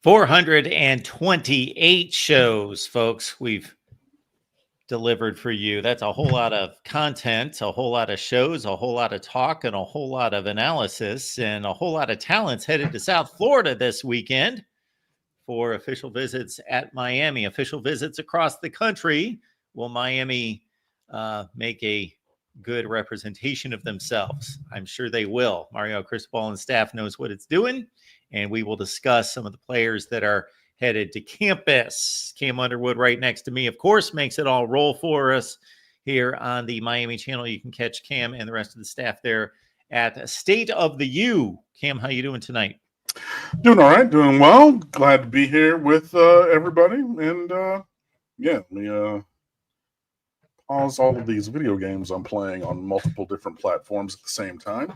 428 shows, folks, we've delivered for you. That's a whole lot of content, a whole lot of shows, a whole lot of talk, and a whole lot of analysis, and a whole lot of talents headed to South Florida this weekend for official visits at Miami. Official visits across the country. Will Miami make a good representation of themselves? I'm sure they will. Mario Cristobal and staff knows what it's doing, and we will discuss some of the players that are headed to campus. Cam Underwood right next to me, of course, makes it all roll for us here on the Miami channel. You can catch Cam and the rest of the staff there at State of the U. Cam, how you doing tonight? Doing all right, doing well. Glad to be here with everybody. And let me pause all of these video games I'm playing on multiple different platforms at the same time.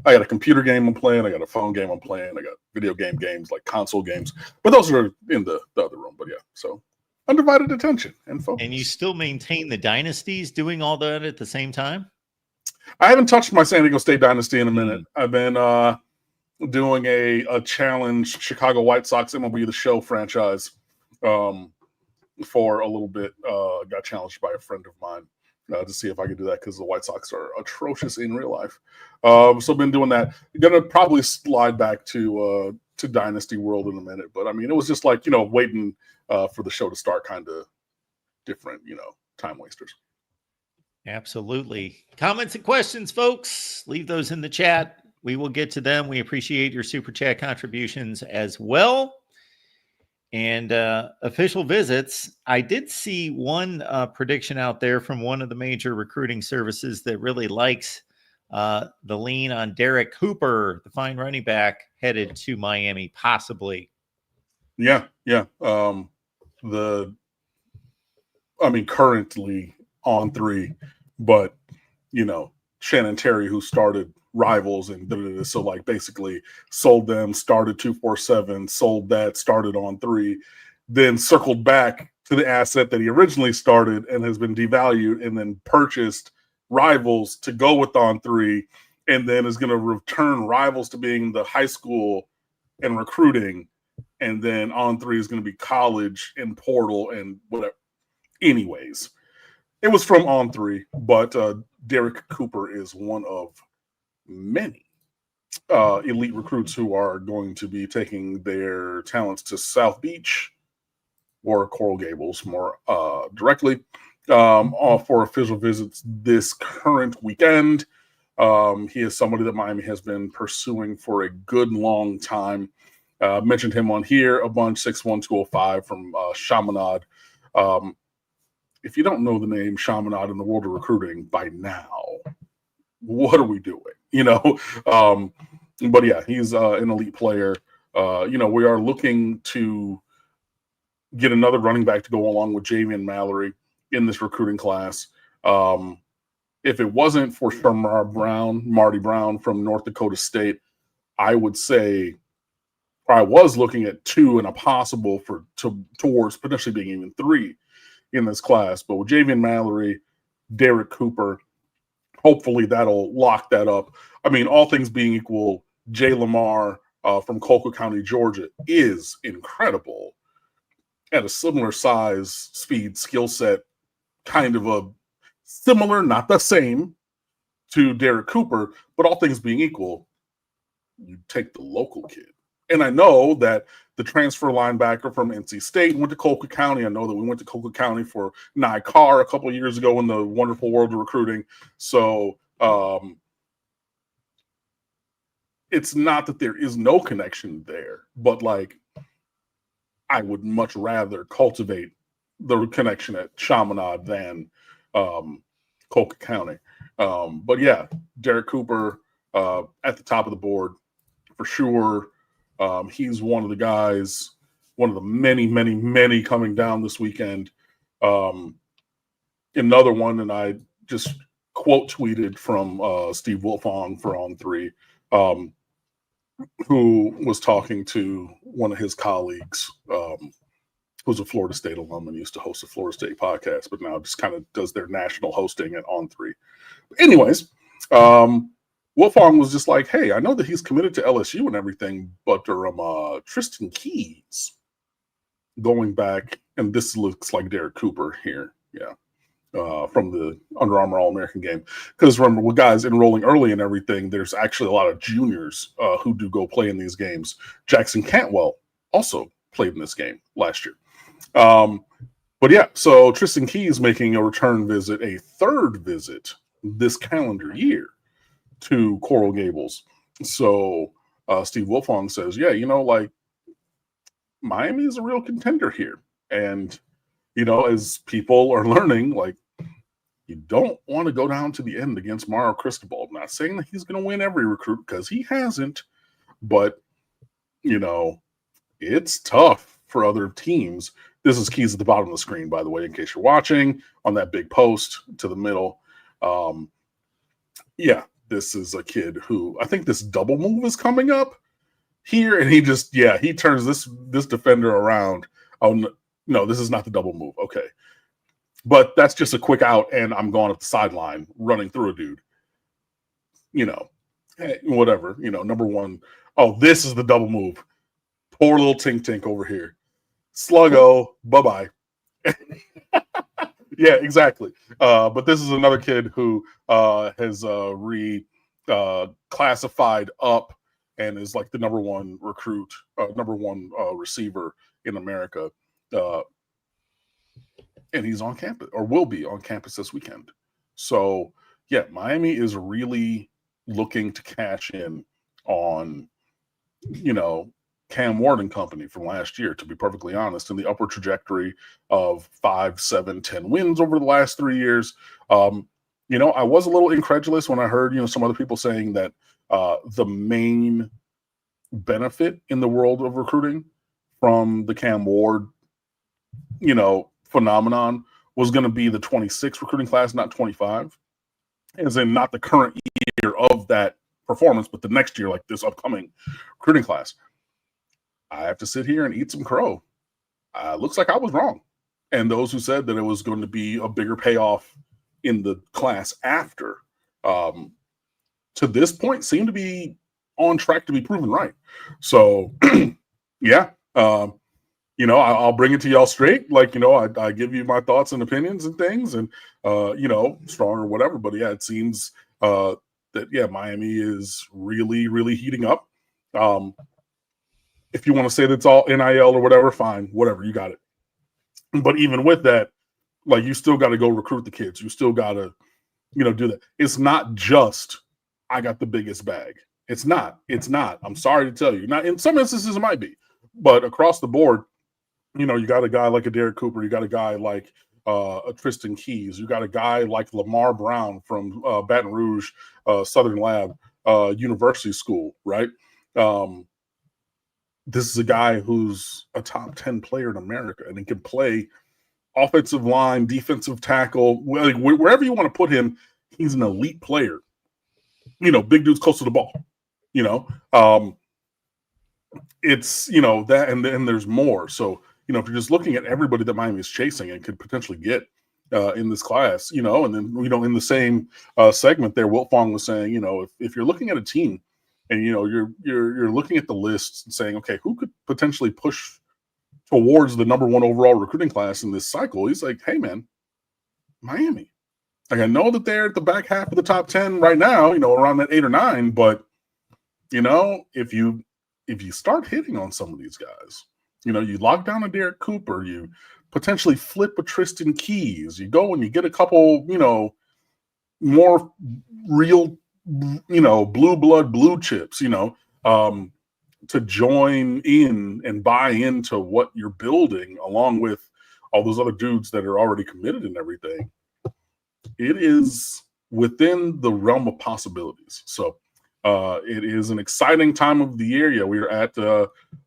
I got a computer game I'm playing. I got a phone game I'm playing. I got video games like console games. But those are in the other room. But yeah, so undivided attention and focus. And you still maintain the dynasties doing all that at the same time? I haven't touched my San Diego State dynasty in a minute. I've been doing a challenge, Chicago White Sox MLB The Show franchise for a little bit. Got challenged by a friend of mine to see if I could do that because the White Sox are atrocious in real life. So I've been doing that. Gonna probably slide back to Dynasty World in a minute, but I mean, it was just like, waiting for the show to start, kind of different, time wasters. Absolutely. Comments and questions, folks, leave those in the chat. We will get to them. We appreciate your super chat contributions as well. And official visits, I did see one prediction out there from one of the major recruiting services that really likes the lean on Derek Cooper, the fine running back, headed to Miami, possibly. Yeah. Currently on 3, but, Shannon Terry, who started Rivals and so like basically sold them, started 247, sold that, started on 3, then circled back to the asset that he originally started and has been devalued, and then purchased Rivals to go with on 3, and then is going to return Rivals to being the high school and recruiting, and then on 3 is going to be college and portal and whatever. Anyways, it was from on 3, but Derek Cooper is one of many elite recruits who are going to be taking their talents to South Beach or Coral Gables more directly for official visits this current weekend. He is somebody that Miami has been pursuing for a good long time. Mentioned him on here a bunch, 61205 from Chaminade. If you don't know the name Chaminade in the world of recruiting by now, what are we doing? But yeah, he's an elite player. We are looking to get another running back to go along with Javian Mallory in this recruiting class. If it wasn't for Marty Brown from North Dakota State, I would say I was looking at 2 and a possible towards potentially being even 3 in this class. But with Javian Mallory, Derek Cooper, hopefully that'll lock that up. I mean, all things being equal, Jay Lamar from Colquitt County, Georgia, is incredible at a similar size, speed, skill set, kind of a similar, not the same, to Derek Cooper, but all things being equal, you take the local kid. And I know that the transfer linebacker from NC State went to Colquitt County. I know that we went to Colquitt County for Nye Carr a couple of years ago in the wonderful world of recruiting. So it's not that there is no connection there, but like I would much rather cultivate the connection at Chaminade than Colquitt County. But yeah, Derek Cooper at the top of the board for sure. He's one of the guys, one of the many, many, many coming down this weekend. Another one, and I just quote tweeted from Steve Wilfong for On 3, who was talking to one of his colleagues, who's a Florida State alum and used to host a Florida State podcast, but now just kind of does their national hosting at On 3. Anyways, Wilfong was just like, hey, I know that he's committed to LSU and everything, but Tristan Keys going back, and this looks like Derek Cooper here, from the Under Armour All-American game. Because remember, with guys enrolling early and everything, there's actually a lot of juniors who do go play in these games. Jackson Cantwell also played in this game last year. But yeah, so Tristan Keys making a return visit, a third visit this calendar year to Coral Gables. So Steve Wilfong says, yeah, like Miami is a real contender here. And, as people are learning, like, you don't want to go down to the end against Mario Cristobal. I'm not saying that he's going to win every recruit because he hasn't, but, it's tough for other teams. This is Keys at the bottom of the screen, by the way, in case you're watching, on that big post to the middle. This is a kid who, I think this double move is coming up here, and he turns this defender around. Oh, no, this is not the double move. Okay. But that's just a quick out, and I'm going up the sideline, running through a dude. Whatever. Number one. Oh, this is the double move. Poor little Tink over here. Sluggo, bye-bye. Yeah, exactly. But this is another kid who has classified up and is like the number one recruit, number one receiver in America. And he's on campus, or will be on campus this weekend. So, yeah, Miami is really looking to cash in on, Cam Ward and company from last year, to be perfectly honest, in the upward trajectory of 5, 7, 10 wins over the last 3 years. I was a little incredulous when I heard, some other people saying that the main benefit in the world of recruiting from the Cam Ward, phenomenon was going to be the 26 recruiting class, not 25, as in not the current year of that performance, but the next year, like this upcoming recruiting class. I have to sit here and eat some crow. Looks like I was wrong. And those who said that it was going to be a bigger payoff in the class after, to this point, seem to be on track to be proven right. So, yeah, I'll bring it to y'all straight. Like, I give you my thoughts and opinions and things, and, strong or whatever. But yeah, it seems that, Miami is really, really heating up. If you want to say that's all NIL or whatever, fine, whatever, you got it. But even with that, like, you still got to go recruit the kids. You still got to, do that. It's not just, I got the biggest bag. It's not. I'm sorry to tell you. Not in some instances it might be, but across the board, you got a guy like a Derek Cooper. You got a guy like a Tristan Keys. You got a guy like Lamar Brown from Baton Rouge Southern Lab University School, right? This is a guy who's a top 10 player in America, and he can play offensive line, defensive tackle, wherever you want to put him. He's an elite player. Big dude's close to the ball. It's that, and then there's more. So if you're just looking at everybody that Miami is chasing and could potentially get in this class, and then in the same segment there, Wilfong was saying, if you're looking at a team and you're looking at the list and saying, okay, who could potentially push towards the number one overall recruiting class in this cycle? He's like, hey man, Miami. Like, I know that they're at the back half of the top 10 right now, around that 8 or 9, but if you start hitting on some of these guys, you lock down a Derek Cooper, you potentially flip a Tristan Keys, you go and you get a couple, more real, blue blood, blue chips, to join in and buy into what you're building, along with all those other dudes that are already committed and everything. It is within the realm of possibilities. So it is an exciting time of the year. Yeah, we are at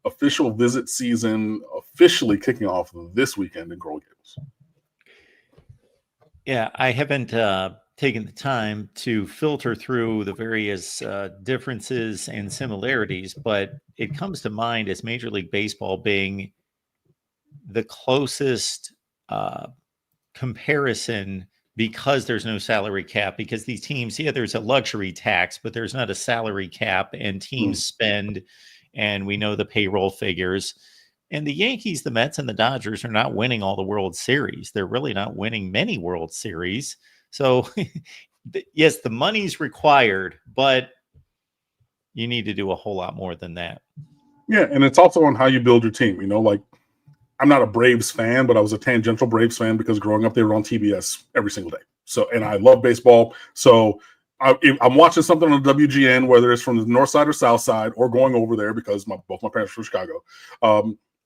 official visit season, officially kicking off this weekend in Coral Gables. Yeah, I haven't taken the time to filter through the various differences and similarities, but it comes to mind as Major League Baseball being the closest comparison because there's no salary cap, because these teams, yeah, there's a luxury tax, but there's not a salary cap, and teams spend, and we know the payroll figures. And the Yankees, the Mets, and the Dodgers are not winning all the World Series. They're really not winning many World Series. So, yes, the money's required, but you need to do a whole lot more than that. Yeah, and it's also on how you build your team. You know, like, I'm not a Braves fan, but I was a tangential Braves fan because growing up, they were on TBS every single day. So, and I love baseball. So if I'm watching something on WGN, whether it's from the north side or south side, or going over there because both my parents are from Chicago,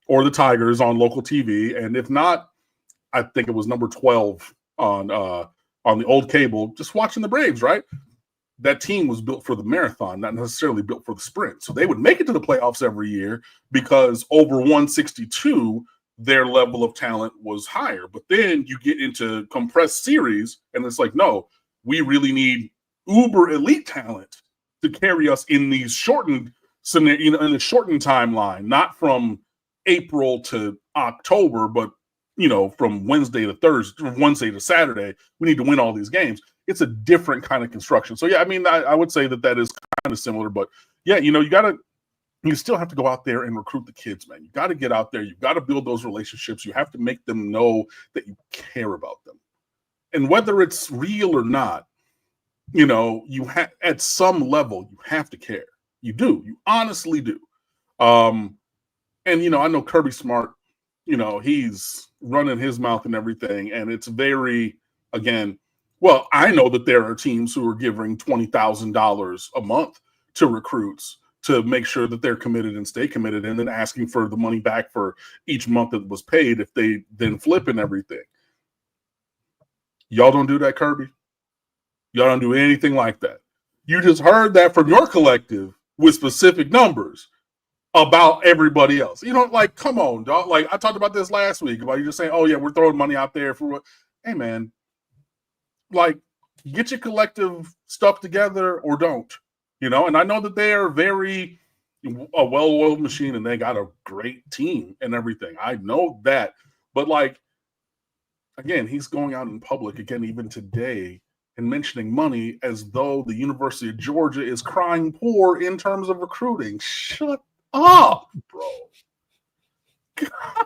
or the Tigers on local TV. And if not, I think it was number 12 on the old cable, just watching the Braves, right? That team was built for the marathon, not necessarily built for the sprint. So they would make it to the playoffs every year because over 162, their level of talent was higher. But then you get into compressed series, and it's like, no, we really need uber elite talent to carry us in these shortened scenario, in a shortened timeline, not from April to October, but from Wednesday to Thursday, from Wednesday to Saturday. We need to win all these games. It's a different kind of construction. So yeah, I mean, I would say that is kind of similar, but yeah, you still have to go out there and recruit the kids, man. You got to get out there. You got to build those relationships. You have to make them know that you care about them. And whether it's real or not, at some level, you have to care. You do. You honestly do. And, I know Kirby Smart, he's running his mouth and everything. And it's very, again, well, I know that there are teams who are giving $20,000 a month to recruits to make sure that they're committed and stay committed, and then asking for the money back for each month that was paid if they then flip and everything. Y'all don't do that, Kirby. Y'all don't do anything like that. You just heard that from your collective with specific numbers about everybody else. Like, come on, dog. Like, I talked about this last week about you just saying, oh, yeah, we're throwing money out there for what? Hey, man, like, get your collective stuff together or don't. And I know that they are a well-oiled machine and they got a great team and everything. I know that. But, like, again, he's going out in public again, even today, and mentioning money as though the University of Georgia is crying poor in terms of recruiting. Shut up, bro.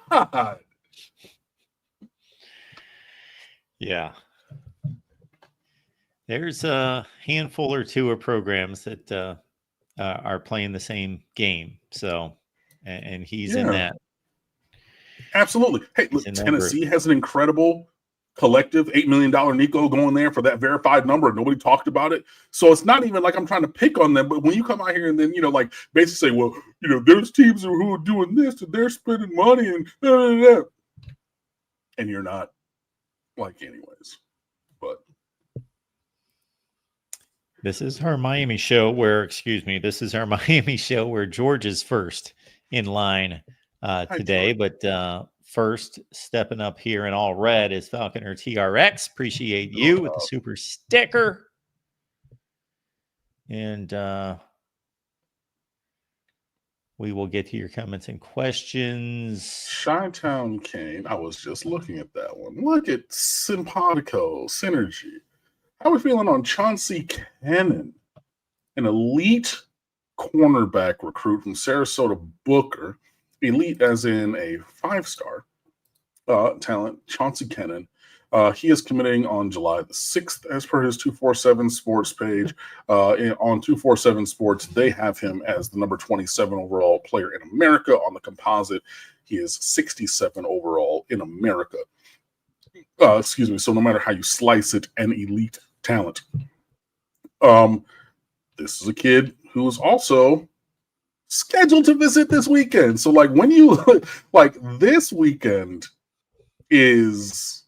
God. Yeah. There's a handful or two of programs that are playing the same game. So, and he's in that. Absolutely. Hey, look, Tennessee has an incredible collective, $8 million Nico going there for that verified number. Nobody talked about it. So it's not even like I'm trying to pick on them, but when you come out here and then, like basically say, well, there's teams who are doing this and they're spending money and and you're not, like, anyways. But this is our Miami show where George is first in line today. But first, stepping up here in all red is Falconer TRX. Appreciate you with the super sticker. And we will get to your comments and questions. Chi-Town Kane. I was just looking at that one. Look at Simpatico Synergy. How are we feeling on Chauncey Cannon, an elite cornerback recruit from Sarasota Booker? Elite as in a 5-star talent, Chauncey Cannon. He is committing on July the 6th, as per his 247 Sports page. On 247 Sports, they have him as the number 27 overall player in America. On the composite, he is 67 overall in America. So no matter how you slice it, an elite talent. This is a kid who is also scheduled to visit this weekend. So, like, when you like, this weekend is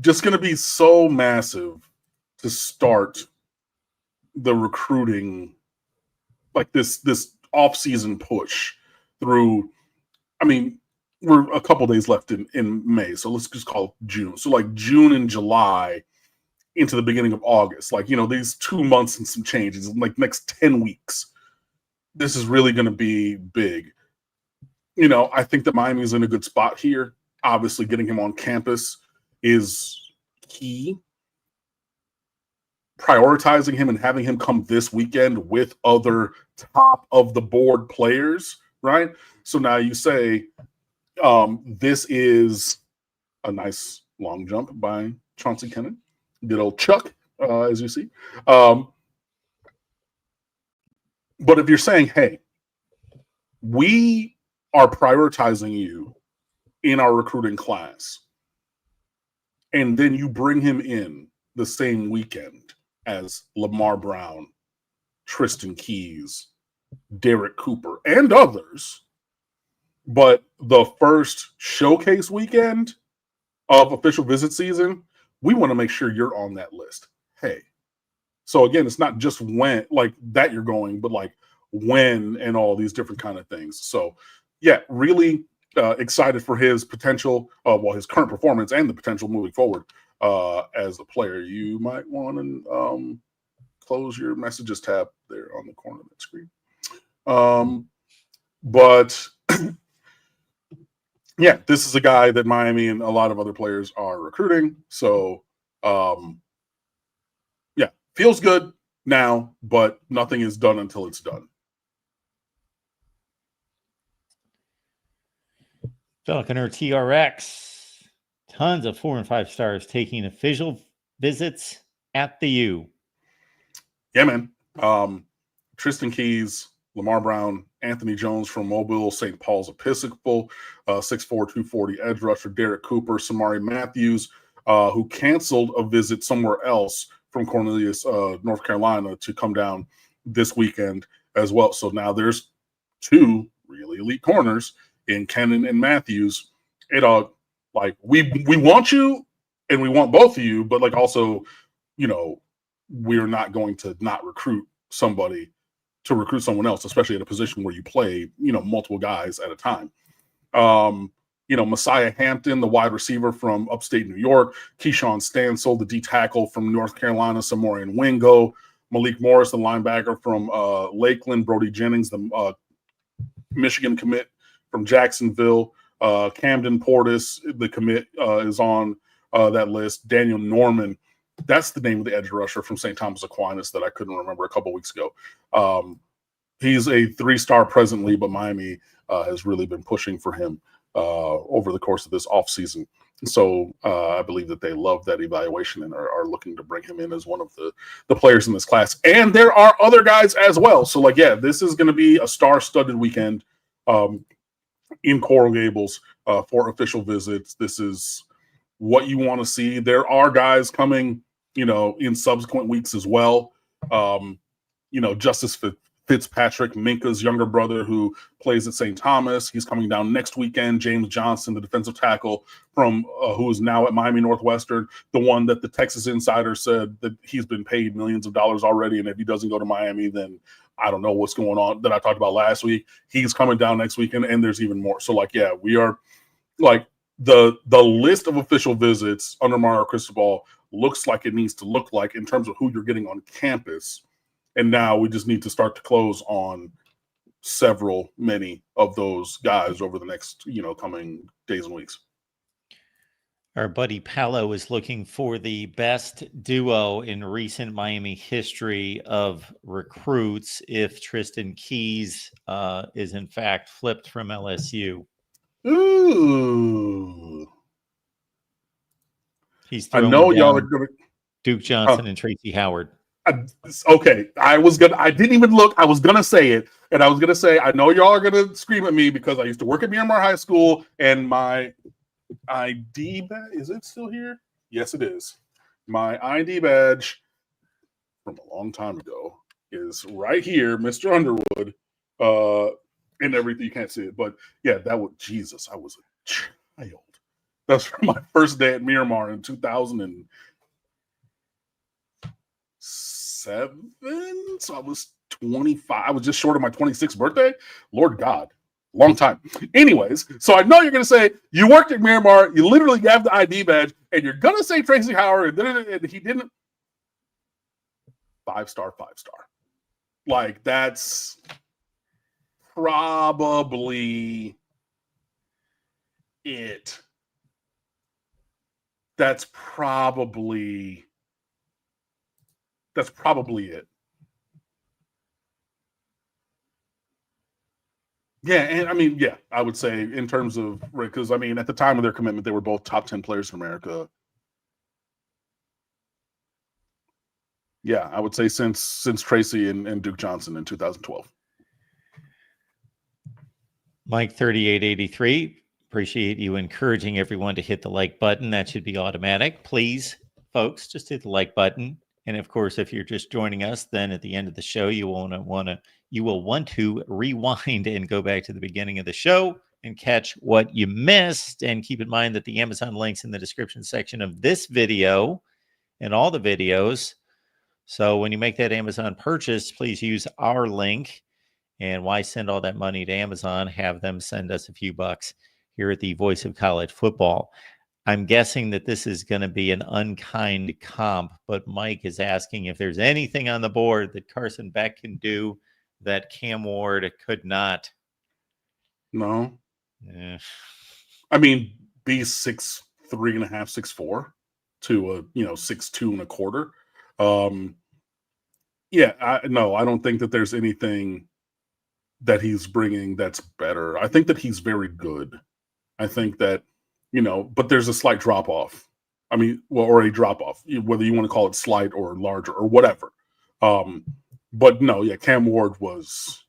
just going to be so massive to start the recruiting, like this off-season push through. I mean, we're a couple days left in May, so let's just call it June. So like June and July into the beginning of August, like, these 2 months and some changes, like next 10 weeks. This is really going to be big. I think that Miami's in a good spot here. Obviously, getting him on campus is key. Prioritizing him and having him come this weekend with other top of the board players, right? So now you say this is a nice long jump by Chauncey Kennan. Good old Chuck, as you see. But if you're saying, hey, we are prioritizing you in our recruiting class, and then you bring him in the same weekend as Lamar Brown, Tristan Keys, Derek Cooper, and others, but the first showcase weekend of official visit season, we want to make sure you're on that list. Hey, so again, it's not just when, like, that you're going, but like when and all these different kind of things. So yeah, really excited for his potential, his current performance and the potential moving forward as a player. You might want to close your messages tab there on the corner of the screen. But yeah, this is a guy that Miami and a lot of other players are recruiting. So yeah, feels good now, but nothing is done until it's done. Falconer TRX, tons of 4 and 5 stars taking official visits at the U. Yeah, man. Tristan Keys, Lamar Brown, Anthony Jones from Mobile, St. Paul's Episcopal, 6'4", 240 edge rusher, Derek Cooper, Samari Matthews, who canceled a visit somewhere else from Cornelius, North Carolina, to come down this weekend as well. So now there's 2 really elite corners in Kennan and Matthews. Like we want you and we want both of you, but like also, we're not going to not recruit somebody to recruit someone else, especially at a position where you play, multiple guys at a time. Messiah Hampton, the wide receiver from upstate New York, Keyshawn Stansel, the D tackle from North Carolina, Samorian Wingo, Malik Morris, the linebacker from Lakeland, Brody Jennings, the Michigan commit from Jacksonville, Camden Portis, the commit is on that list, Daniel Norman. That's the name of the edge rusher from St. Thomas Aquinas that I couldn't remember a couple weeks ago. He's a 3-star presently, but Miami has really been pushing for him over the course of this offseason. So I believe that they love that evaluation and are looking to bring him in as one of the players in this class. And there are other guys as well. So, this is going to be a star-studded weekend in Coral Gables for official visits. This is what you want to see. There are guys coming, in subsequent weeks as well. Justice Fitzpatrick, Minka's younger brother, who plays at St. Thomas. He's coming down next weekend. James Johnson, the defensive tackle from who is now at Miami Northwestern, the one that the Texas Insider said that he's been paid millions of dollars already, and if he doesn't go to Miami, then I don't know what's going on, that I talked about last week. He's coming down next weekend, and there's even more. So, we are the list of official visits under Mario Cristobal looks like it needs to look like in terms of who you're getting on campus. And now we just need to start to close on many of those guys over the next, coming days and weeks. Our buddy Paolo is looking for the best duo in recent Miami history of recruits if Tristan Keys is in fact flipped from LSU. Ooh. He's throwing I know y'all are gonna Duke Johnson and Tracy Howard. Okay, I didn't even look. I was gonna say it, and I was gonna say, I know y'all are gonna scream at me because I used to work at Miramar High School, and my ID badge, is it still here? Yes, it is. My ID badge from a long time ago is right here, Mr. Underwood, and everything. You can't see it, but yeah, I was a child. That's from my first day at Miramar in 2007. So I was 25. I was just short of my 26th birthday. Lord God, long time. Anyways, so I know you're going to say you worked at Miramar, you literally have the ID badge, and you're going to say Tracy Howard, and he didn't. 5-star, 5-star. That's probably it. that's probably it. Yeah, and I mean, yeah, I would say in terms of, because I mean, at the time of their commitment, they were both top 10 players in America. Yeah, I would say since Tracy and Duke Johnson in 2012. Mike 3883, appreciate you encouraging everyone to hit the like button. That should be automatic. Please, folks, just hit the like button. And of course, if you're just joining us, then at the end of the show, you will want to rewind and go back to the beginning of the show and catch what you missed. And keep in mind that the Amazon links in the description section of this video and all the videos. So when you make that Amazon purchase, please use our link. And why send all that money to Amazon? Have them send us a few bucks here at the Voice of College Football. I'm guessing that this is going to be an unkind comp, but Mike is asking if there's anything on the board that Carson Beck can do that Cam Ward could not. No. I mean, be 6'3.5", 6'4" to a 6'2 1/4. Yeah, I don't think that there's anything that he's bringing that's better. I think that he's very good. I think that, but there's a slight drop off. I mean, or a drop off, whether you want to call it slight or larger or whatever. But no, yeah, Cam Ward was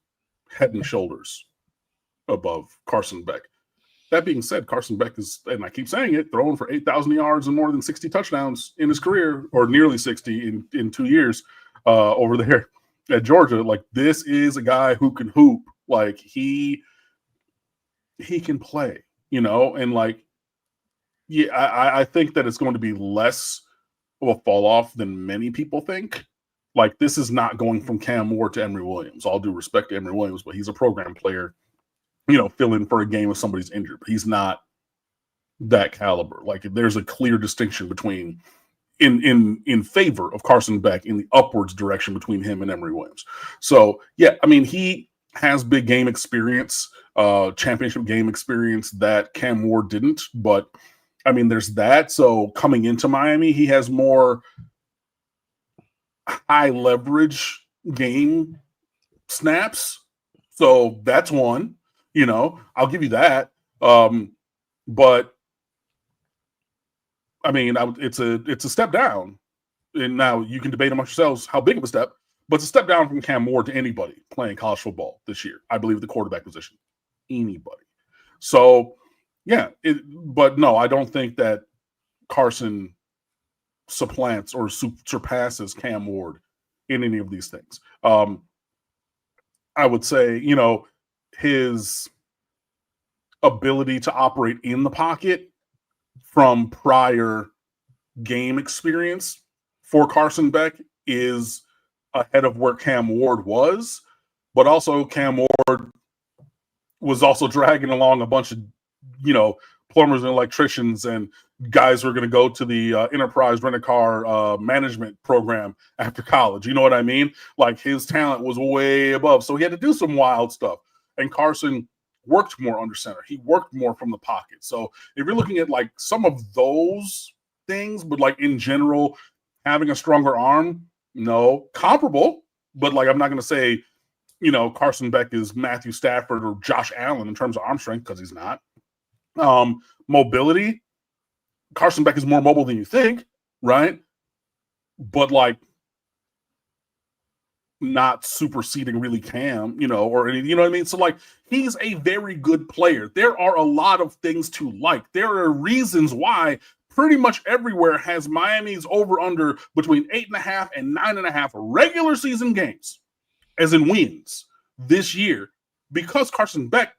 head and shoulders above Carson Beck. That being said, Carson Beck is, and I keep saying it, throwing for 8,000 yards and more than 60 touchdowns in his career, or nearly 60 in 2 years over there at Georgia. Like, this is a guy who can hoop. Like, he can play, and like, yeah, I think that it's going to be less of a fall off than many people think. Like, this is not going from Cam Ward to Emory Williams. All due respect to Emory Williams, but he's a program player, fill in for a game if somebody's injured. But he's not that caliber. Like, there's a clear distinction between in favor of Carson Beck in the upwards direction between him and Emory Williams. So, yeah, I mean, he has big game experience, championship game experience that Cam Ward didn't. But, I mean, there's that. So, coming into Miami, he has more high leverage game snaps. So, that's one. I'll give you that. But I mean, it's a step down. And now you can debate amongst yourselves how big of a step, but it's a step down from Cam Ward to anybody playing college football this year. I believe the quarterback position, anybody. So, yeah, but no, I don't think that Carson supplants or surpasses Cam Ward in any of these things. I would say, his ability to operate in the pocket from prior game experience for Carson Beck is ahead of where Cam Ward was, but also Cam Ward was also dragging along a bunch of, plumbers and electricians and guys who are going to go to the enterprise rent-a-car management program after college. You know what I mean? Like, his talent was way above. So he had to do some wild stuff. And Carson worked more under center. He worked more from the pocket. So if you're looking at like some of those things, but like in general, having a stronger arm, no, comparable. But like, I'm not going to say, Carson Beck is Matthew Stafford or Josh Allen in terms of arm strength, because he's not. Mobility, Carson Beck is more mobile than you think, right? But like, not superseding really Cam, or any, you know what I mean? So like, he's a very good player. There are a lot of things to like. There are reasons why pretty much everywhere has Miami's over under between 8.5 and 9.5 regular season games, as in wins this year, because Carson Beck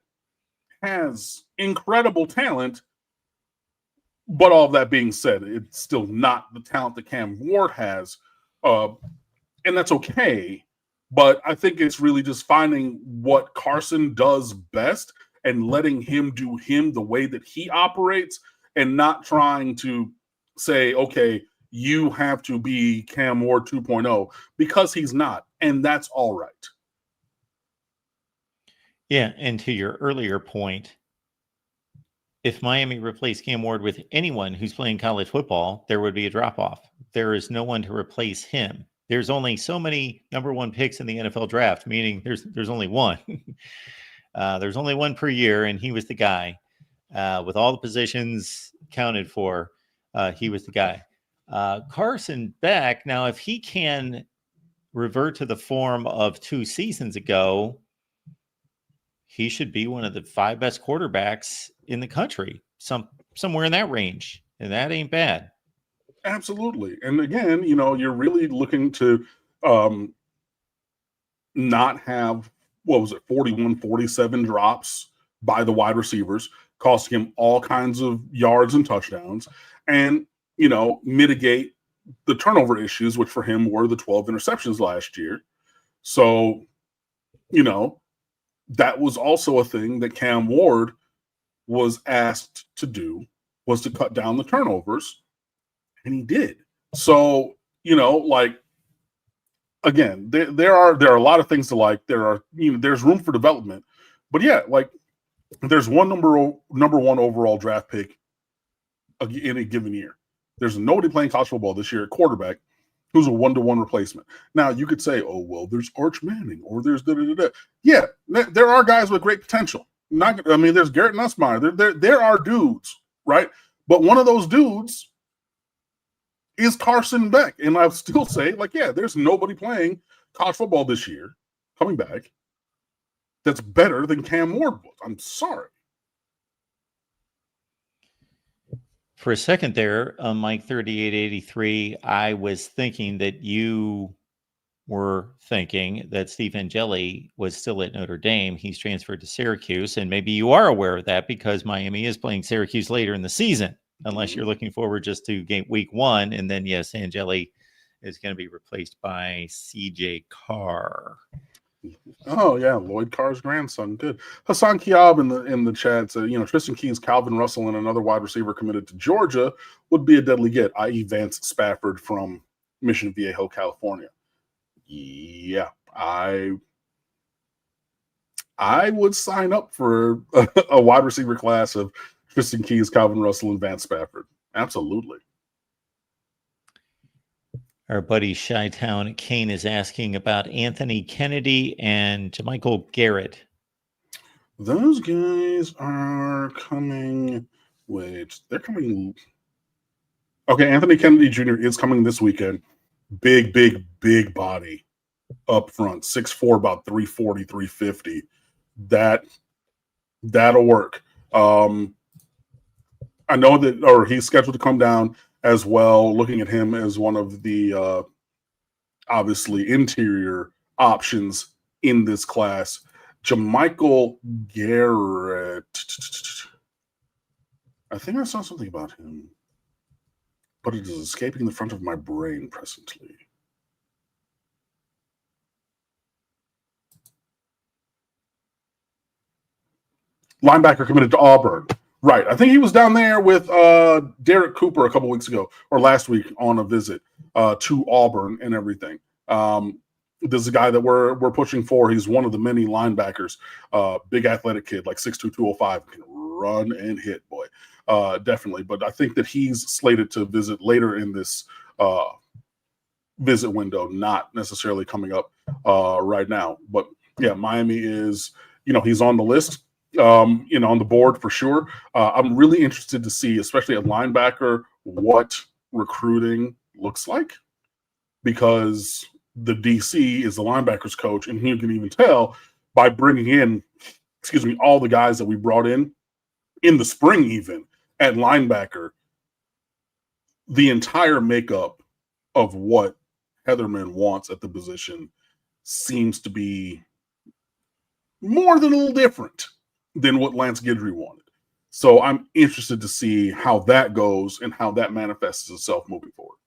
has incredible talent. But all of that being said, it's still not the talent that Cam Ward has. And that's okay. But I think it's really just finding what Carson does best and letting him do him the way that he operates, and not trying to say, okay, you have to be Cam Ward 2.0, because he's not. And that's all right. Yeah. And to your earlier point, if Miami replaced Cam Ward with anyone who's playing college football, there would be a drop off. There is no one to replace him. There's only so many number one picks in the NFL draft, meaning there's only one. There's only one per year, and he was the guy. With all the positions counted for, he was the guy. Carson Beck, now, if he can revert to the form of 2 seasons ago, he should be one of the 5 best quarterbacks in the country, somewhere in that range, and that ain't bad. Absolutely. And again, you're really looking to not have, 41, 47 drops by the wide receivers, costing him all kinds of yards and touchdowns, and, mitigate the turnover issues, which for him were the 12 interceptions last year. So, that was also a thing that Cam Ward was asked to do, was to cut down the turnovers, and he did. So, again, there are a lot of things to like. There's room for development, but yeah, there's one number one overall draft pick in a given year. There's nobody playing college football this year at quarterback who's a 1-to-1 replacement. Now you could say, oh well, there's Arch Manning or there's da-da-da-da. Yeah, there are guys with great potential. There's Garrett Nussmeier. There are dudes, right? But one of those dudes is Carson Beck. And I still say, there's nobody playing college football this year, coming back, that's better than Cam Ward was. I'm sorry. For a second there, Mike 3883, I was thinking that you were thinking that Steve Angeli was still at Notre Dame. He's transferred to Syracuse, and maybe you are aware of that because Miami is playing Syracuse later in the season, unless you're looking forward just to game week 1. And then, yes, Angeli is going to be replaced by CJ Carr. Oh yeah, Lloyd Carr's grandson. Good. Hassan Kiab in the chat said, Tristan Keys, Calvin Russell, and another wide receiver committed to Georgia would be a deadly get, i.e. Vance Spafford from Mission Viejo, California. Yeah, I would sign up for a wide receiver class of Tristan Keys, Calvin Russell, and Vance Spafford. Absolutely. Our buddy Chi-Town Kane is asking about Anthony Kennedy and Jermichael Garrett. Those guys are coming. Wait, they're coming. Okay, Anthony Kennedy Jr. is coming this weekend. Big body up front. 6'4", about 340, 350. That'll work. I know that, or he's scheduled to come down as well, looking at him as one of the obviously interior options in this class. Jermichael Garrett. I think I saw something about him, but it is escaping the front of my brain presently. Linebacker committed to Auburn. Right. I think he was down there with Derek Cooper a couple weeks ago or last week on a visit to Auburn and everything. This is a guy that we're pushing for. He's one of the many linebackers. Big athletic kid, like 6'2", 205, can run and hit, boy. Definitely. But I think that he's slated to visit later in this visit window, not necessarily coming up right now. But yeah, Miami is, he's on the list. On the board for sure. I'm really interested to see, especially at linebacker, what recruiting looks like, because the DC is the linebackers coach, and you can even tell by bringing in, all the guys that we brought in the spring, even at linebacker, the entire makeup of what Heatherman wants at the position seems to be more than a little different than what Lance Guidry wanted. So I'm interested to see how that goes and how that manifests itself moving forward.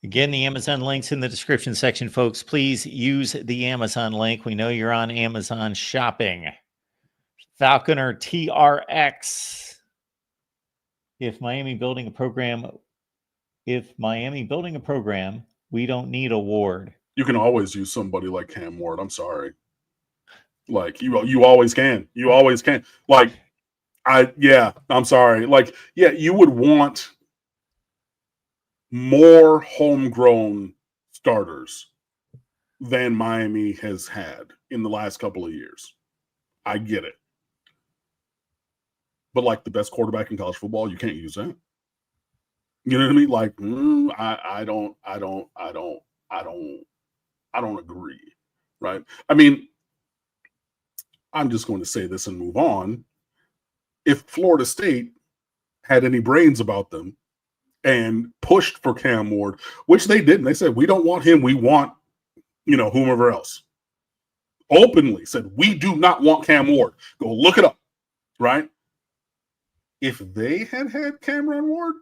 Again, the Amazon link's in the description section, folks. Please use the Amazon link. We know you're on Amazon shopping. Falconer TRX. If Miami building a program, we don't need a Ward. You can always use somebody like Cam Ward. I'm sorry. Like you always can. You always can. Like I'm sorry. Like, yeah, you would want more homegrown starters than Miami has had in the last couple of years. I get it. But like the best quarterback in college football, you can't use that. You know what I mean? Like, I don't agree. Right. I mean, I'm just going to say this and move on. If Florida State had any brains about them and pushed for Cam Ward, which they didn't, they said, we don't want him. We want, whomever else. Openly said, we do not want Cam Ward. Go look it up. Right. If they had Cameron Ward,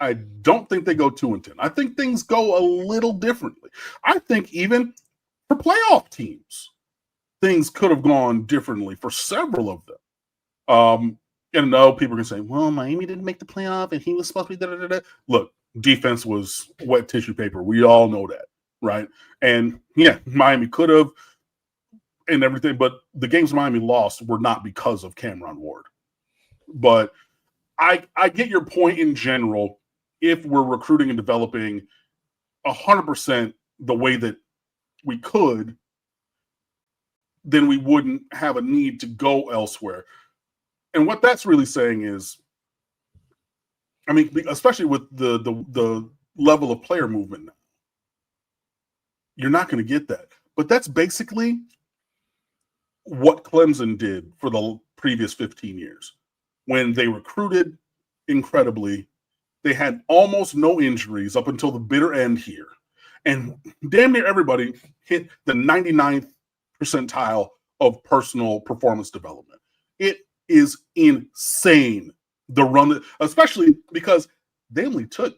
I don't think they go 2-10. I think things go a little differently. I think even for playoff teams, things could have gone differently for several of them. And no, people are going to say, well, Miami didn't make the playoff and he was supposed to be da-da-da-da. Look, defense was wet tissue paper. We all know that, right? And yeah, Miami could have and everything, but the games Miami lost were not because of Cameron Ward. But I get your point in general. If we're recruiting and developing 100% the way that we could, then we wouldn't have a need to go elsewhere. And what that's really saying is, I mean, especially with the level of player movement now, you're not going to get that. But that's basically what Clemson did for the previous 15 years. When they recruited incredibly, they had almost no injuries up until the bitter end here. And damn near everybody hit the 99th percentile of personal performance development. It is insane, the run, especially because they only took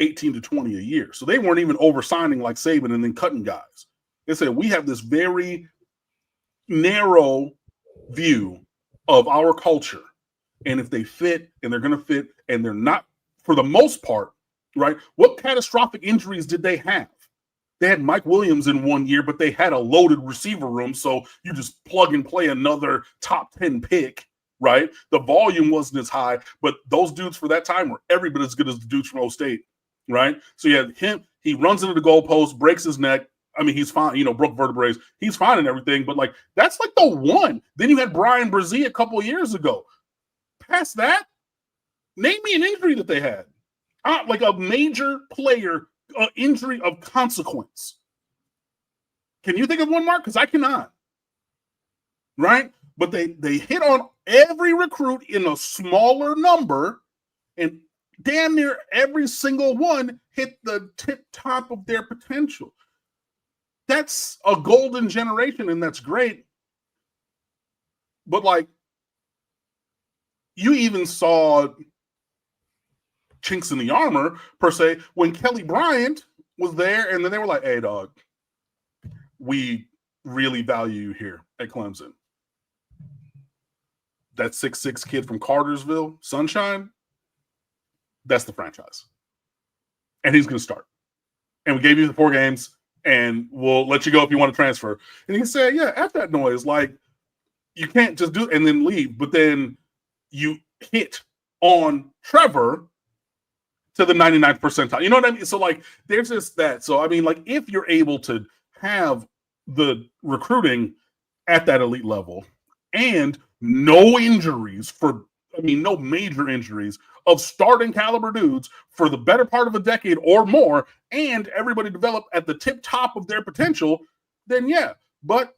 18 to 20 a year. So they weren't even oversigning like Saban and then cutting guys. They said, we have this very narrow view of our culture. And if they fit and they're going to fit and they're not, for the most part, right? What catastrophic injuries did they have? They had Mike Williams in 1 year, but they had a loaded receiver room. So you just plug and play another top 10 pick, right? The volume wasn't as high, but those dudes for that time were every bit as good as the dudes from O State, right? So you had him, he runs into the goalpost, breaks his neck. I mean, he's fine, broke vertebrae. He's fine and everything, but like, that's like the one. Then you had Brian Brzee a couple of years ago. Past that, name me an injury that they had. Like a major player injury of consequence. Can you think of one, Mark? Because I cannot. Right? But they hit on every recruit in a smaller number, and damn near every single one hit the tip top of their potential. That's a golden generation, and that's great. But like, you even saw chinks in the armor, per se, when Kelly Bryant was there, and then they were like, hey, dog, we really value you here at Clemson. That 6'6" kid from Cartersville, Sunshine, that's the franchise. And he's going to start. And we gave you the 4 games, and we'll let you go if you want to transfer. And he said, yeah, F that noise. Like, you can't just do it and then leave. But then you hit on Trevor to the 99th percentile. You know what I mean? So, like, there's just that. So, I mean, like, if you're able to have the recruiting at that elite level and no injuries no major injuries of starting caliber dudes for the better part of a decade or more, and everybody develop at the tip top of their potential, then yeah. But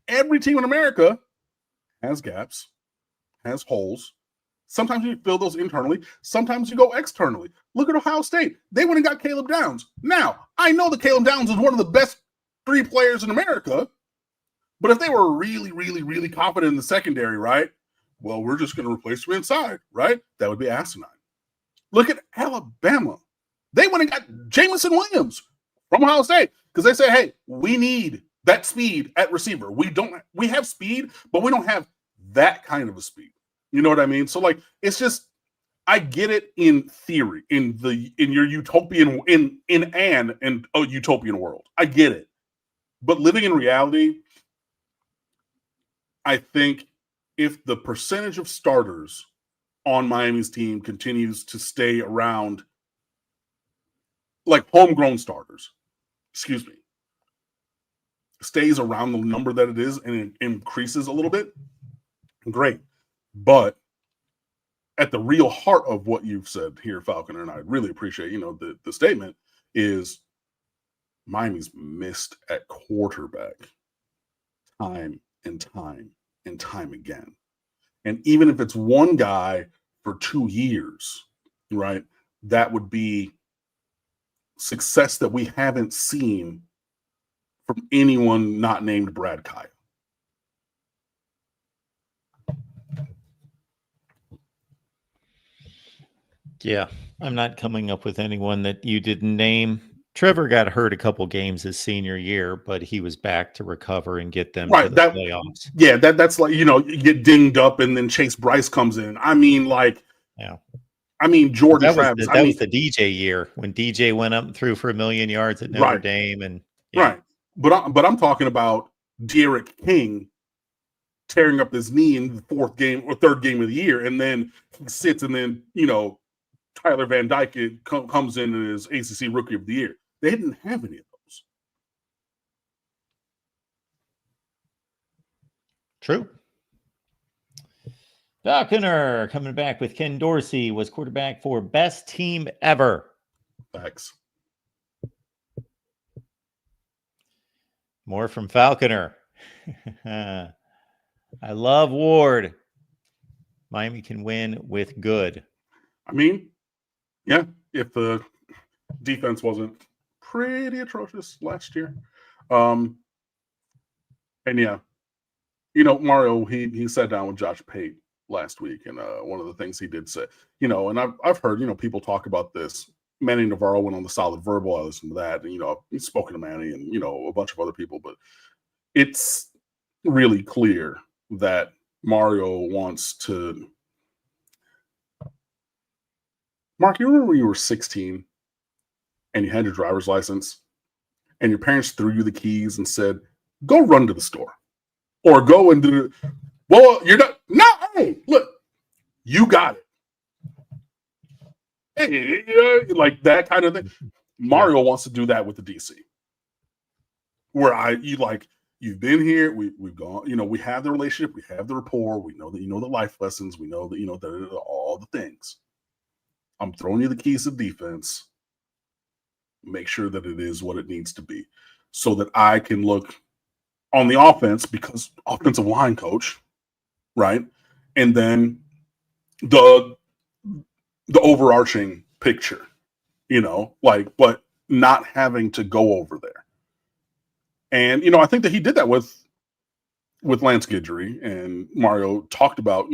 every team in America has gaps, has holes. Sometimes you fill those internally. Sometimes you go externally. Look at Ohio State. They went and got Caleb Downs. Now, I know that Caleb Downs is one of the best 3 players in America, but if they were really, really, really confident in the secondary, right? Well, we're just going to replace him inside, right? That would be asinine. Look at Alabama. They went and got Jamison Williams from Ohio State because they say, hey, we need that speed at receiver. We have speed, but we don't have that kind of a speed. You know what I mean? So like, it's just, I get it in theory, in your utopian, in a utopian world. I get it. But living in reality, I think if the percentage of starters on Miami's team continues to stay around, like homegrown starters, excuse me, stays around the number that it is and it increases a little bit, great. But at the real heart of what you've said here, Falconer, and I really appreciate, the statement is Miami's missed at quarterback time and time and time again. And even if it's one guy for 2 years, right, that would be success that we haven't seen from anyone not named Brad Kyle. Yeah, I'm not coming up with anyone that you didn't name. Trevor got hurt a couple games his senior year, but he was back to recover and get them to the playoffs. Yeah, that's like, you get dinged up and then Chase Bryce comes in. I mean, like, yeah. I mean, Jordan Travis. That was the DJ year when DJ went up and threw for 1 million yards at Notre Dame. And right. But I'm talking about Derek King tearing up his knee in the 4th game or 3rd game of the year. And then he sits and then, Tyler Van Dyke comes in as ACC Rookie of the Year. They didn't have any of those. True. Falconer coming back with Ken Dorsey was quarterback for best team ever. Facts. More from Falconer. I love Ward. Miami can win with good. I mean, yeah, if the defense wasn't pretty atrocious last year. And yeah, Mario, he sat down with Josh Pate last week, and one of the things he did say, and I've heard, people talk about this. Manny Navarro went on the Solid Verbal. I listened to that, and he's spoken to Manny and a bunch of other people, but it's really clear that Mario wants to. Mark, you remember when you were 16 and you had your driver's license and your parents threw you the keys and said, go run to the store or go and do it. Well, you're not. No, hey, look, you got it. Hey, like that kind of thing. Mario wants to do that with the DC. Where you've been here, we've gone, we have the relationship, we have the rapport, we know that the life lessons, we know that all the things. I'm throwing you the keys to defense. Make sure that it is what it needs to be so that I can look on the offense because offensive line coach, right? And then the overarching picture, but not having to go over there. And, I think that he did that with Lance Guidry, and Mario talked about,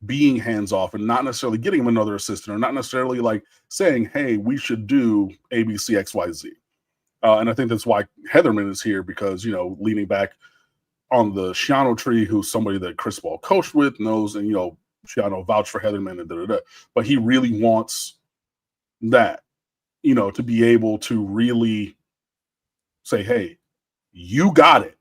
being hands-off and not necessarily getting him another assistant or not necessarily like saying, hey, we should do ABC, XYZ. And I think that's why Heatherman is here because, leaning back on the Shiano tree, who's somebody that Chris Ball coached with, knows, and, Shiano vouched for Heatherman and da-da-da. But he really wants that, to be able to really say, hey, you got it,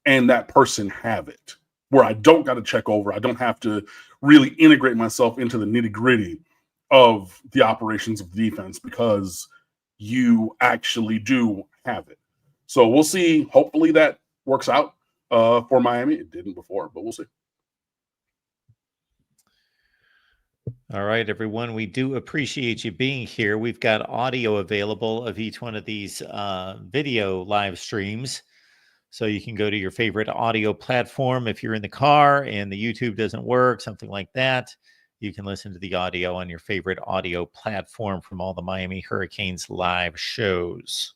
and that person have it. Where I don't got to check over. I don't have to really integrate myself into the nitty-gritty of the operations of the defense because you actually do have it. So we'll see. Hopefully that works out for Miami. It didn't before, but we'll see. All right, everyone. We do appreciate you being here. We've got audio available of each one of these video live streams. So you can go to your favorite audio platform. If you're in the car and the YouTube doesn't work, something like that, you can listen to the audio on your favorite audio platform from all the Miami Hurricanes live shows.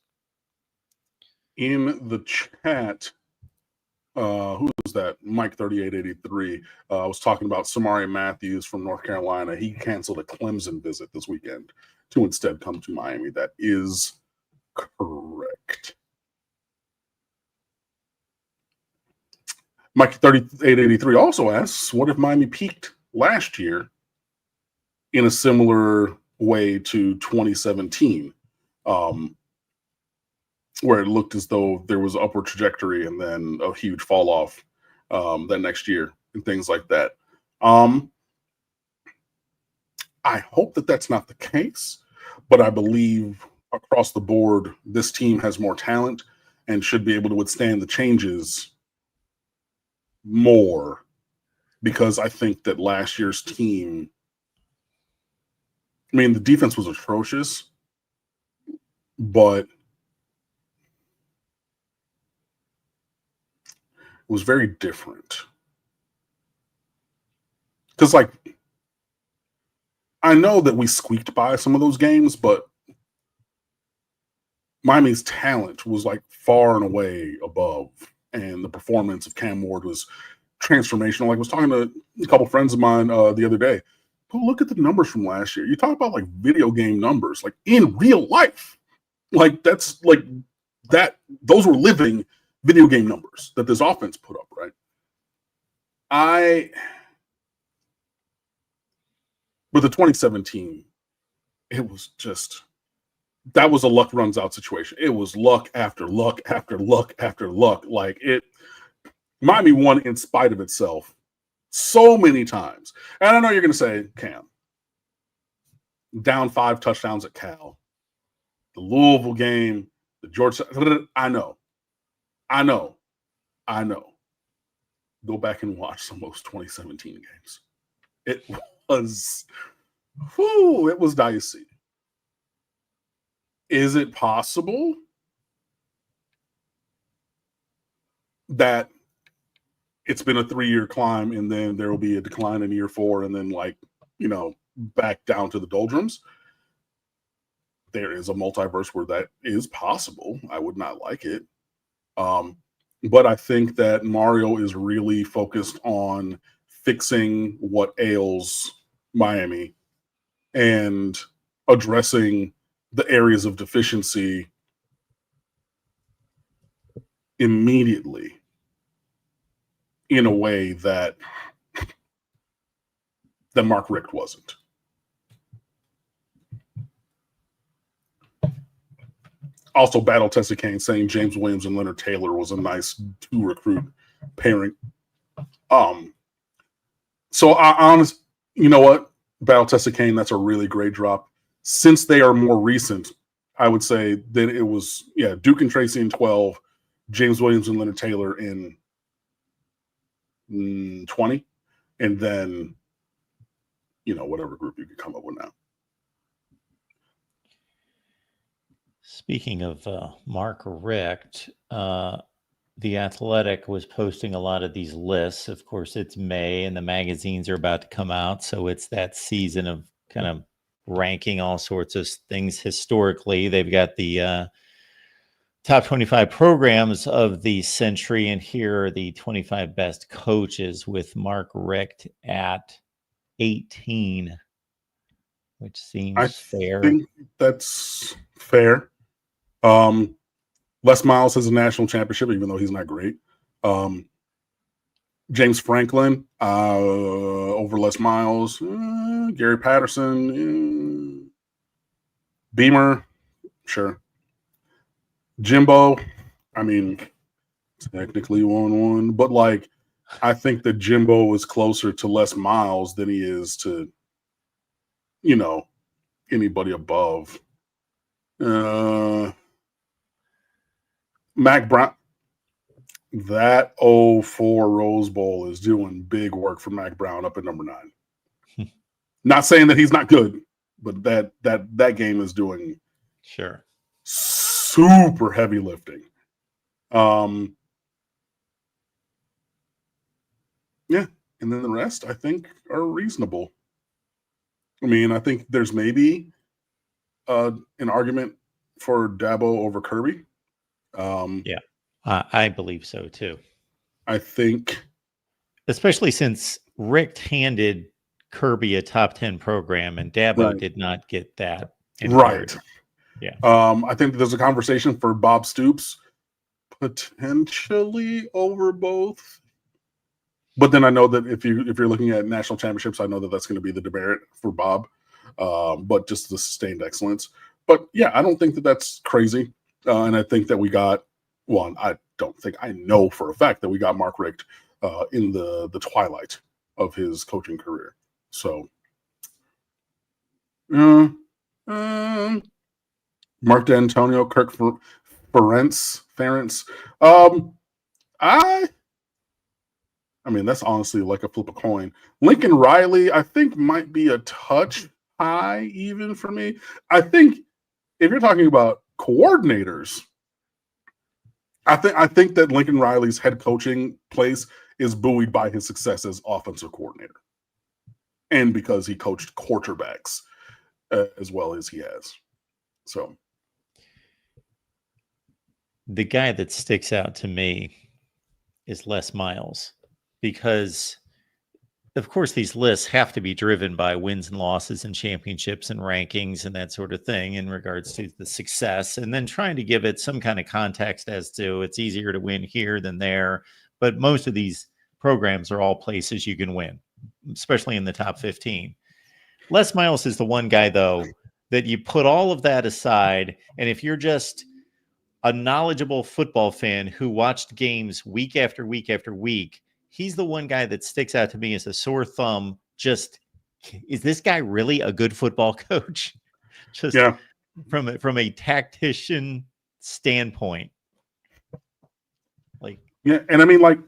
In the chat, who was that? Mike 3883 was talking about Samari Matthews from North Carolina. He canceled a Clemson visit this weekend to instead come to Miami. That is correct. Mike 3883 also asks, what if Miami peaked last year in a similar way to 2017, where it looked as though there was upward trajectory and then a huge fall off that next year and things like that. I hope that that's not the case, but I believe across the board, this team has more talent and should be able to withstand the changes more, because I think that last year's team, I mean, the defense was atrocious, but it was very different. Because, like, I know that we squeaked by some of those games, but Miami's talent was like far and away above, and the performance of Cam Ward was transformational. Like, I was talking to a couple friends of mine the other day. Go look at the numbers from last year. You talk about like video game numbers, like in real life. Like, that's like that. Those were living video game numbers that this offense put up, right? But the 2017, it was just, that was a luck runs out situation. It was luck after luck after luck after luck. Like, Miami won in spite of itself so many times. And I know you're going to say, Cam, down 5 touchdowns at Cal, the Louisville game, the Georgia. I know. Go back and watch some of those 2017 games. It was dicey. Is it possible that it's been a 3-year climb and then there will be a decline in year 4 and then, like, back down to the doldrums? There is a multiverse where that is possible. I would not like it. But I think that Mario is really focused on fixing what ails Miami and addressing the areas of deficiency immediately in a way that Mark Richt wasn't. Also, Battle Tested Kane saying James Williams and Leonard Taylor was a nice 2-recruit pairing. So you know what? Battle Tested Kane, that's a really great drop. Since they are more recent, I would say that it was, Duke and Tracy in 12, James Williams and Leonard Taylor in 20, and then, whatever group you could come up with now. Speaking of Mark Richt, The Athletic was posting a lot of these lists. Of course, it's May and the magazines are about to come out. So it's that season of kind of ranking all sorts of things historically. They've got the top 25 programs of the century. And here are the 25 best coaches with Mark Richt at 18, which seems fair. I think that's fair. Les Miles has a national championship, even though he's not great. James Franklin over Les Miles. Gary Patterson. Beamer, sure. Jimbo, I mean, technically 1-1, but like, I think that Jimbo is closer to Les Miles than he is to, anybody above. Mac Brown, that 04 Rose Bowl is doing big work for Mac Brown up at number 9. Not saying that he's not good, but that game is doing super heavy lifting. And then the rest I think are reasonable. I mean, I think there's maybe an argument for Dabo over Kirby. I believe so too. I think, especially since Richt handed Kirby a top 10 program and Dabo did not get that. Right. Yeah. I think there's a conversation for Bob Stoops potentially over both. But then I know that if you're looking at national championships, I know that that's going to be the demerit for Bob. But just the sustained excellence. But yeah, I don't think that that's crazy. And I think that we got Well, I don't think I know for a fact that we got Mark Richt in the twilight of his coaching career. So, Mark D'Antonio, Kirk Ferentz. I mean, that's honestly like a flip a coin. Lincoln Riley, I think, might be a touch high even for me. I think if you're talking about coordinators, I think that Lincoln Riley's head coaching place is buoyed by his success as offensive coordinator, and because he coached quarterbacks as well as he has. So, the guy that sticks out to me is Les Miles, because of course these lists have to be driven by wins and losses and championships and rankings and that sort of thing in regards to the success, and then trying to give it some kind of context as to it's easier to win here than there. But most of these programs are all places you can win, especially in the top 15. Les Miles is the one guy, though, that you put all of that aside, and if you're just a knowledgeable football fan who watched games week after week after week, he's the one guy that sticks out to me as a sore thumb. Just, is this guy really a good football coach? Just yeah, from a tactician standpoint. Like, yeah, and I mean, like,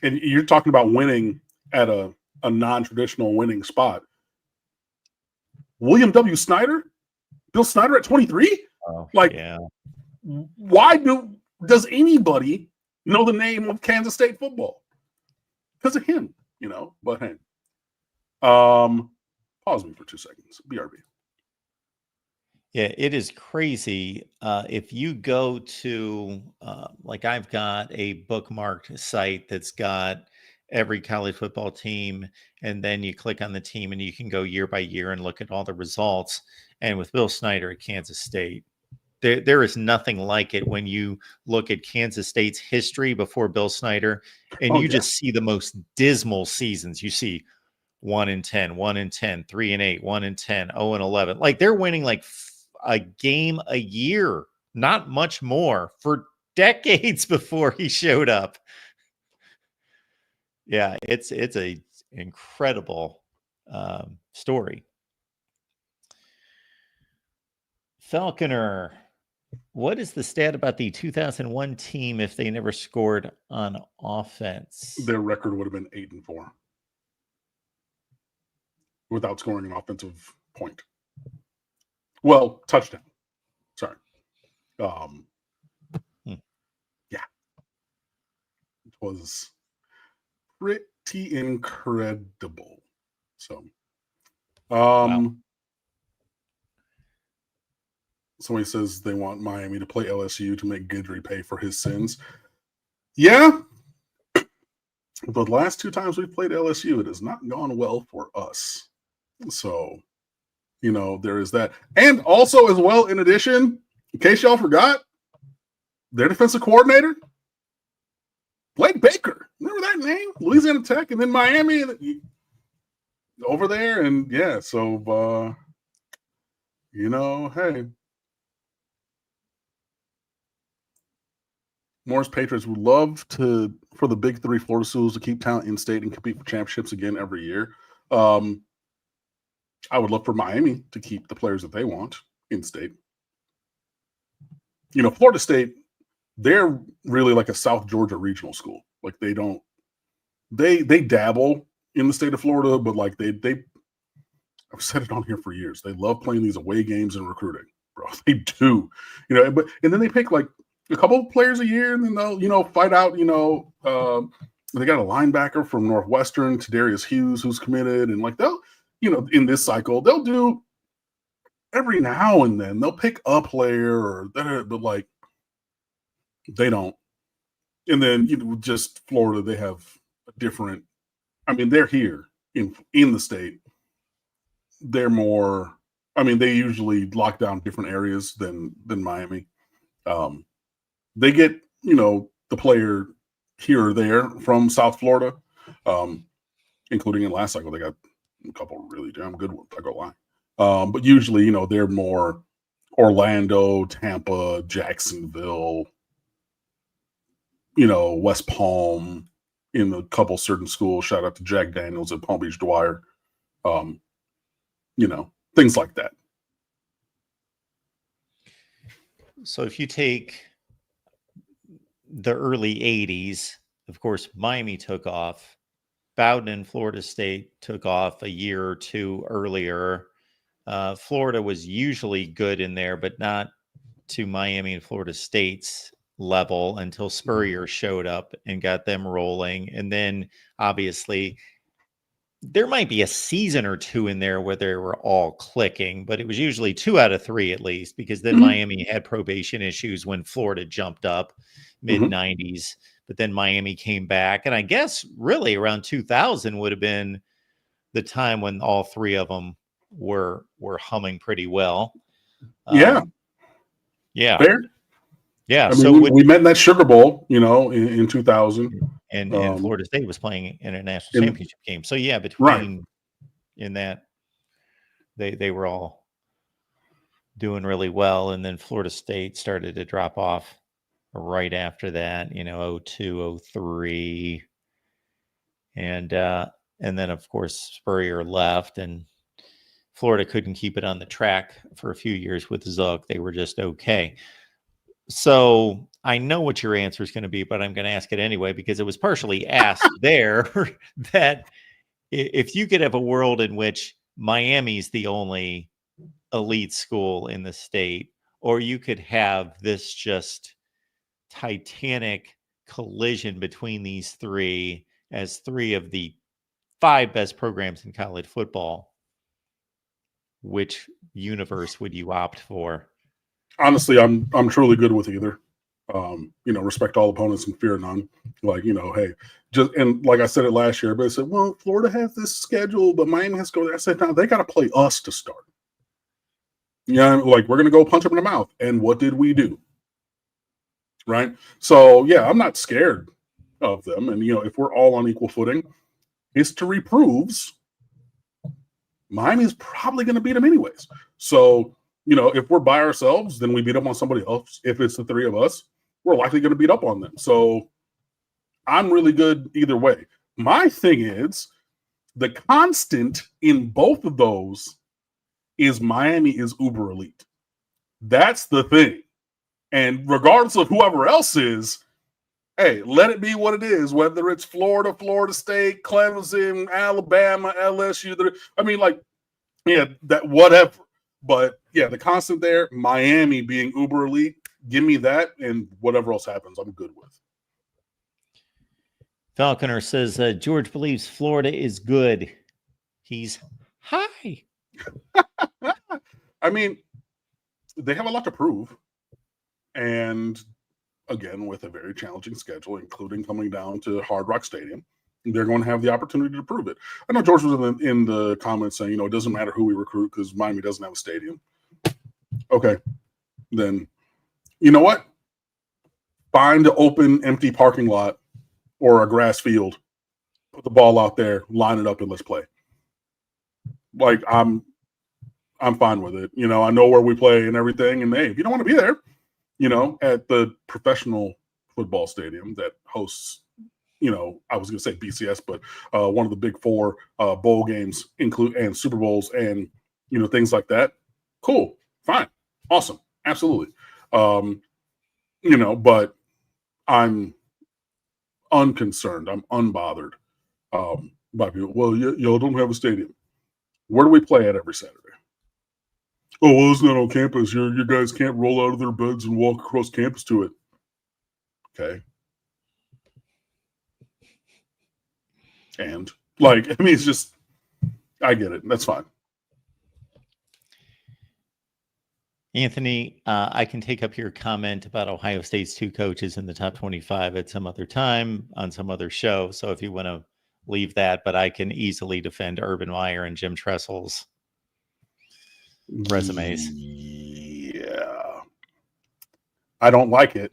and you're talking about winning at a non-traditional winning spot. William W. Snyder, Bill Snyder at 23. Like, yeah. Why does anybody know the name of Kansas State football? Because of him, you know. But hey, pause me for 2 seconds. BRB. Yeah, it is crazy. If you go to, like, I've got a bookmarked site that's got every college football team, and then you click on the team and you can go year by year and look at all the results. And with Bill Snyder at Kansas State, there is nothing like it when you look at Kansas State's history before Bill Snyder, and you just see the most dismal seasons. You see 1-10, 1-10, 3-8, 1-10, 0-11. Like, they're winning like a game a year, not much more, for decades before he showed up. Yeah, it's a incredible story. Falconer, what is the stat about the 2001 team if they never scored on offense? Their record would have been 8-4 without scoring an offensive point. Well, touchdown. Sorry. Yeah. It was pretty incredible. So, Wow. Somebody says they want Miami to play LSU to make Guidry pay for his sins. Yeah. But the last 2 times we've played LSU, it has not gone well for us. So, you know, there is that. And also, as well, in addition, in case y'all forgot, their defensive coordinator, Blake Baker. Remember that name? Louisiana Tech, and then Miami over there. And yeah, so, you know, hey. Morris Patriots would love for the big 3 Florida schools to keep talent in state and compete for championships again every year. I would love for Miami to keep the players that they want in state. You know, Florida State, they're really like a South Georgia regional school. Like, they dabble in the state of Florida, but like they I've said it on here for years. They love playing these away games and recruiting, bro. They do. You know, and then they pick like a couple of players a year, and then they'll, you know, fight out, you know, they got a linebacker from Northwestern, Tadarius Hughes, who's committed, and like they'll, you know, in this cycle, they'll do every now and then they'll pick a player but like they don't. And then, you know, just Florida, they have a different, I mean, they're here in the state. They're more, I mean, they usually lock down different areas than Miami. They get, you know, the player here or there from South Florida, including in last cycle. They got a couple really damn good ones, I go lie. But usually, you know, they're more Orlando, Tampa, Jacksonville, West Palm in a couple certain schools. Shout out to Jack Daniels at Palm Beach Dwyer. Things like that. So if you take the early 80s, of course, Miami took off. Bowdoin and Florida State took off a year or two earlier. Florida was usually good in there, but not to Miami and Florida State's level until Spurrier showed up and got them rolling. And then obviously there might be a season or two in there where they were all clicking, but it was usually 2 out of 3 at least, because then Miami had probation issues when Florida jumped up mid 90s, but then Miami came back. And I guess really around 2000 would have been the time when all 3 of them were humming pretty well. Yeah. Fair. Yeah. I mean, we met in that Sugar Bowl, in 2000. And Florida State was playing in a national championship game. So yeah, in that, they were all doing really well. And then Florida State started to drop off right after that, 02, 03. And then of course Spurrier left and Florida couldn't keep it on the track for a few years with Zook. They were just okay. So I know what your answer is going to be, but I'm going to ask it anyway, because it was partially asked there that if you could have a world in which Miami's the only elite school in the state, or you could have this just titanic collision between these 3 as 3 of the 5 best programs in college football, which universe would you opt for? Honestly, I'm truly good with either. Respect all opponents and fear none. Hey, and like I said it last year, but I said, well, Florida has this schedule, but Miami has to go there. I said, no, they got to play us to start. We're going to go punch them in the mouth. And what did we do? Right. So, yeah, I'm not scared of them. And, if we're all on equal footing, history proves Miami's probably going to beat them anyways. So, if we're by ourselves, then we beat up on somebody else. If it's the 3 of us, we're likely going to beat up on them. So I'm really good either way. My thing is the constant in both of those is Miami is uber elite. That's the thing. And regardless of whoever else is, hey, let it be what it is, whether it's Florida, Florida State, Clemson, Alabama, LSU. That whatever. But yeah, the constant there, Miami being uber elite, give me that, and whatever else happens, I'm good with. Falconer says George believes Florida is good. He's high. I mean, they have a lot to prove. And again, with a very challenging schedule, including coming down to Hard Rock Stadium, they're going to have the opportunity to prove it. I know George was in the comments saying, it doesn't matter who we recruit because Miami doesn't have a stadium. Okay. Then, you know what? Find an open, empty parking lot or a grass field. Put the ball out there, line it up, and let's play. I'm fine with it. I know where we play and everything. And hey, if you don't want to be there, at the professional football stadium that hosts, I was going to say BCS, but one of the big 4 bowl games and Super Bowls and, things like that. Cool. Fine. Awesome. Absolutely. But I'm unconcerned. I'm unbothered by people. Well, y'all don't have a stadium. Where do we play at every Saturday? Oh, well, it's not on campus. Your guys can't roll out of their beds and walk across campus to it. Okay. And it's just, I get it. That's fine. Anthony, I can take up your comment about Ohio State's 2 coaches in the top 25 at some other time on some other show. So if you want to leave that, but I can easily defend Urban Meyer and Jim Tressel's resumes. Yeah. I don't like it.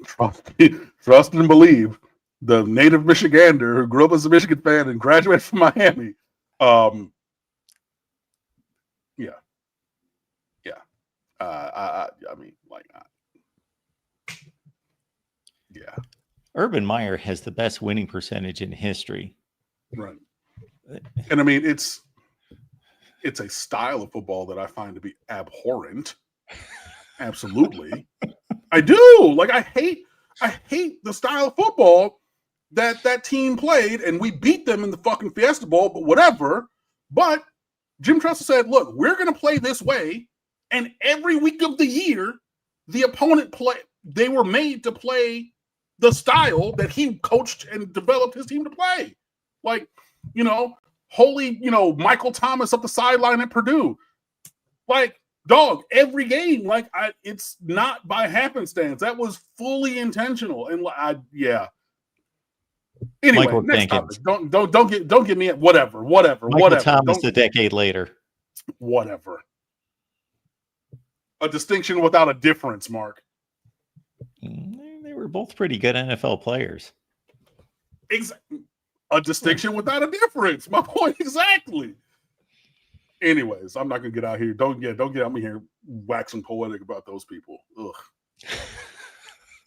Trust and believe. The native Michigander who grew up as a Michigan fan and graduated from Miami. Yeah. Yeah. Urban Meyer has the best winning percentage in history. Right. And I mean, it's a style of football that I find to be abhorrent. Absolutely. I do. Like, I hate the style of football that team played, and we beat them in the fucking Fiesta Bowl, but whatever. But Jim Tressel said, look, we're going to play this way, and every week of the year, the opponent they were made to play the style that he coached and developed his team to play. Like, Michael Thomas up the sideline at Purdue. Like, dog, every game, like, it's not by happenstance. That was fully intentional. And yeah. Anyway, Michael next Jenkins. topic. Don't get me at whatever. Michael Thomas a decade later. Whatever. A distinction without a difference, Mark. They were both pretty good NFL players. Exactly. A distinction without a difference. My point exactly. Anyways, I'm not gonna get out here. Don't get out me here waxing poetic about those people. Ugh.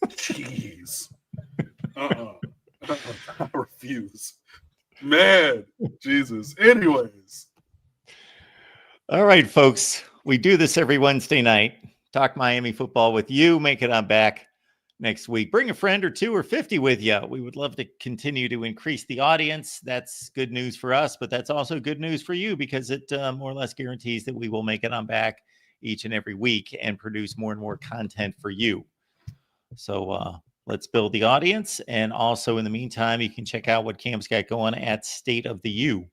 Jeez. I refuse. Man, Jesus. Anyways. All right, folks. We do this every Wednesday night. Talk Miami football with you. Make it on back next week. Bring a friend or 2 or 50 with you. We would love to continue to increase the audience. That's good news for us, but that's also good news for you because it more or less guarantees that we will make it on back each and every week and produce more and more content for you. So let's build the audience. And also in the meantime, you can check out what Cam's got going at State of the U.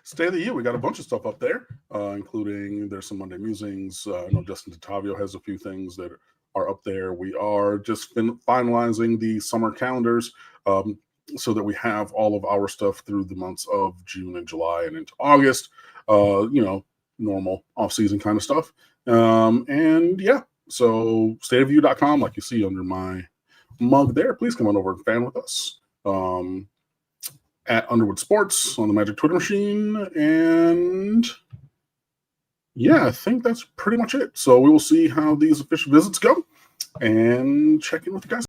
State of the U. We got a bunch of stuff up there, including there's some Monday musings. I know Justin Tatavio has a few things that are up there. We are just finalizing the summer calendars so that we have all of our stuff through the months of June and July and into August. Normal off-season kind of stuff. And yeah, so stateofview.com, like you see under my mug there. Please come on over and fan with us. At Underwood Sports on the Magic Twitter machine. And yeah, I think that's pretty much it. So we will see how these official visits go and check in with you guys.